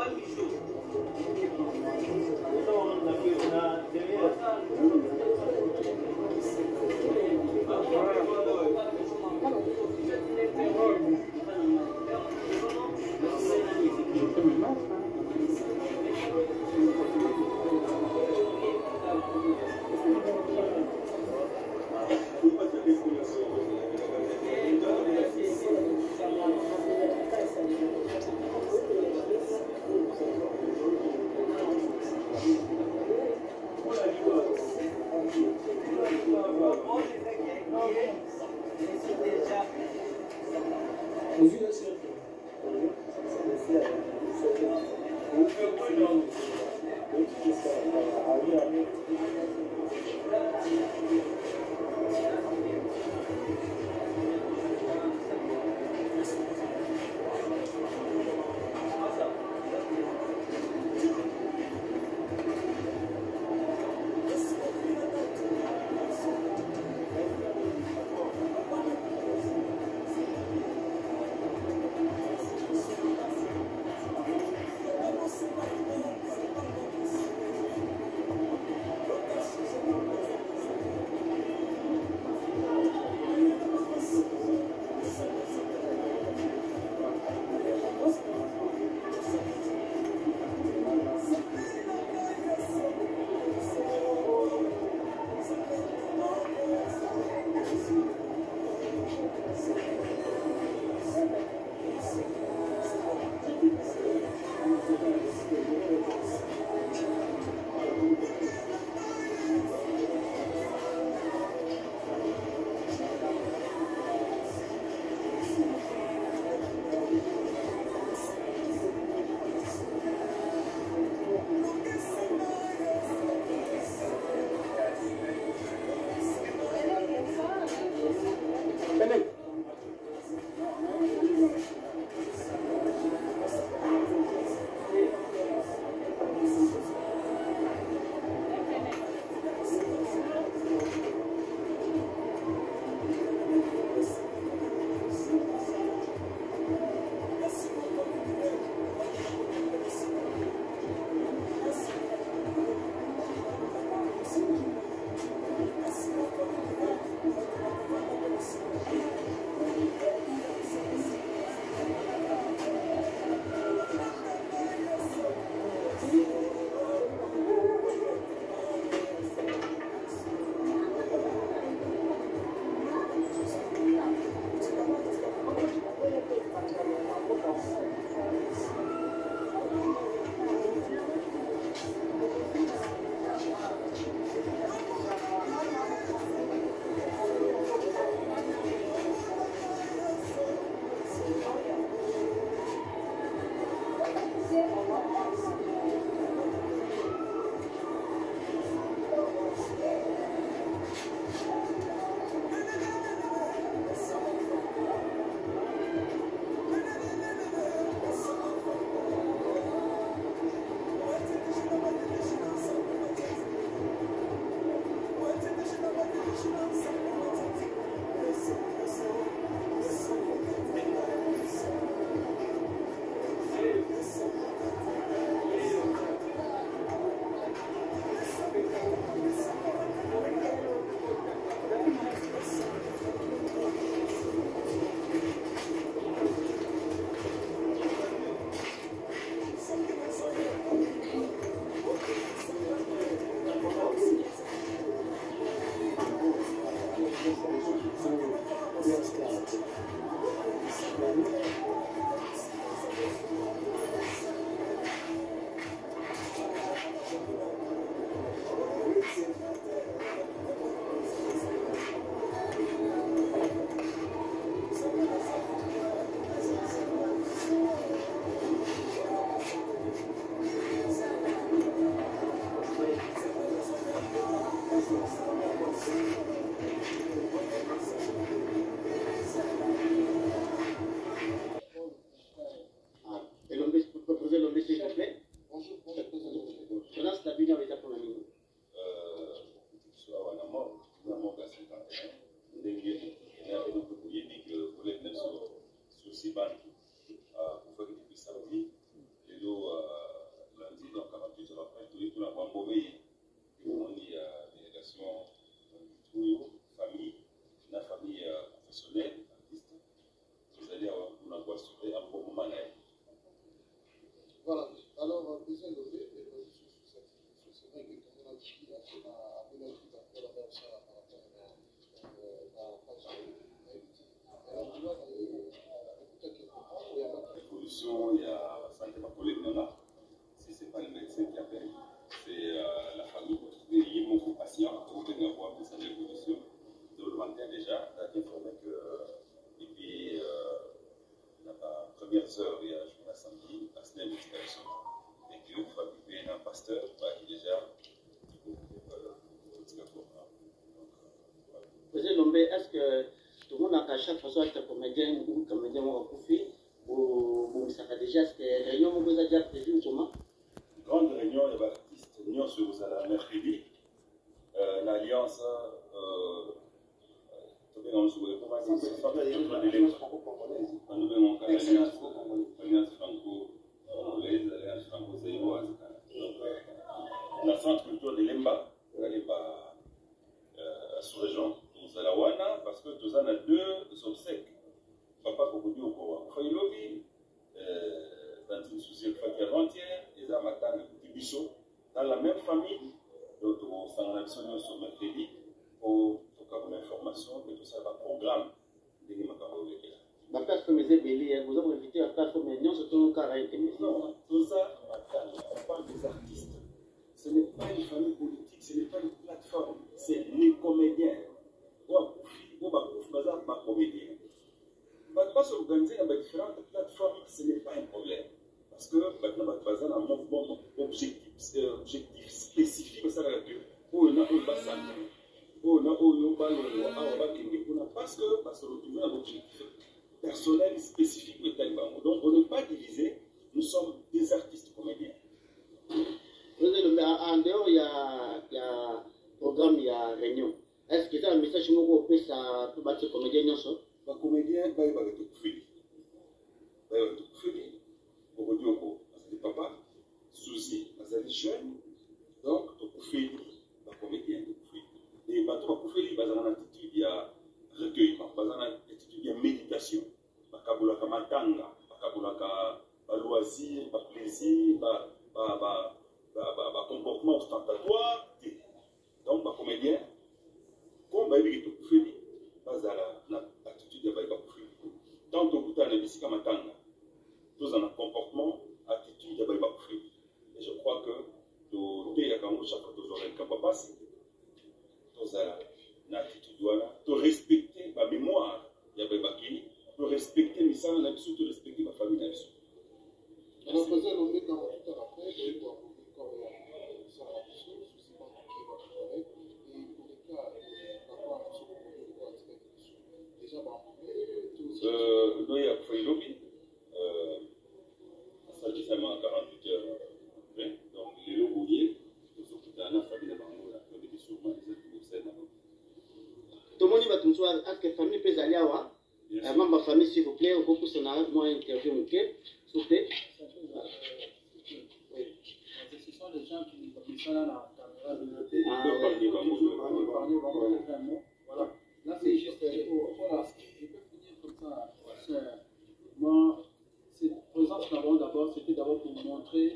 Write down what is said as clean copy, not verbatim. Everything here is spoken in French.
Merci. L'évolution, il y a santé ma collègue Nana. Si ce n'est pas le médecin qui appelle, c'est la famille. Il y a beaucoup de patients pour venir voir cette évolution. Donc, le matin déjà, on a informé que depuis la première heure, il y a un samedi, la semaine d'éducation. Et puis, il faut appeler un pasteur qui déjà. Président Lombe, est-ce que tout le monde a à chaque fois être comédien ou comédien ou profil ou ça fait déjà, est-ce que réunion vous a déjà prévu ou comment? Grande réunion, il y a l'artiste réunion sur la mercredi, l'alliance franco-congolaise, l'alliance franco-zaïroise. La centre culture de Lemba, sous-région, nous allons Wana, parce que nous avons deux obsèques. Papa Kokodi au Kowa, Failobi, dans une société qui avant-hier, ils ont matin Bisso, dans la même famille, donc on s'en a besoin sur mercredi pour avoir l'information de tout ça, le programme de l'Imakaro. La plateforme est belle, vous avez invité la plateforme, mais non, c'est tout le cas. Non, tout ça, on parle des artistes. Ce n'est pas une famille politique, ce n'est pas une plateforme, c'est les comédiens. On va comédien. Pas s'organiser dans différentes plateformes, ce n'est pas un problème. Parce que maintenant, on a un mouvement objectif spécifique, ça veut dire où on a un bassin, où on a un parce que retrouver un objectif personnel spécifique pour le donc on n'est pas divisé, nous sommes des artistes comédiens. En dehors, il y a programme, il y a réunion. Est-ce que c'est un message que vous pouvez battre les comédiens? Les comédiens, ils vont être fruits. Ils vont être fruits. Les papas, soucis, les jeunes. Donc, les comédiens, et les attitude, il y a recueillement, il y a attitude, il y a méditation. Il y a matanga, il y a loisir, il y a plaisir, il y a comportement ostentatoire. Donc, les comédiens, comme ils vont être fruits, l'attitude de Baïba Koufri. Tant que vous avez des matanga, tous en comportement, attitude de Baïba Koufri. Et je crois que chaque fois que vous aurez un capacité, tous en attitude, de respecter ma mémoire, il y a Baïba Kini, de respecter mes sangs, de respecter ma famille. On a posé un nommé dans tout à après, il y a eu encore ça a souci, pas qui va travailler, et pour les cas, d'avoir ce qu'on déjà, nous, il y a Failobi, ça dit seulement 48 heures. Donc, les lobouillés, nous sommes dans la famille de Bango, la famille de Souma, les autres tout le monde va tout à ce que la famille peut aller à avant ma famille, s'il vous plaît, au beaucoup de moi interview, s'il vous plaît. Ce sont les gens qui sont là, la caméra de noter. Voilà. Là, c'est juste. Voilà. Je peux finir comme ça. Moi, cette présence d'abord, c'était d'abord pour montrer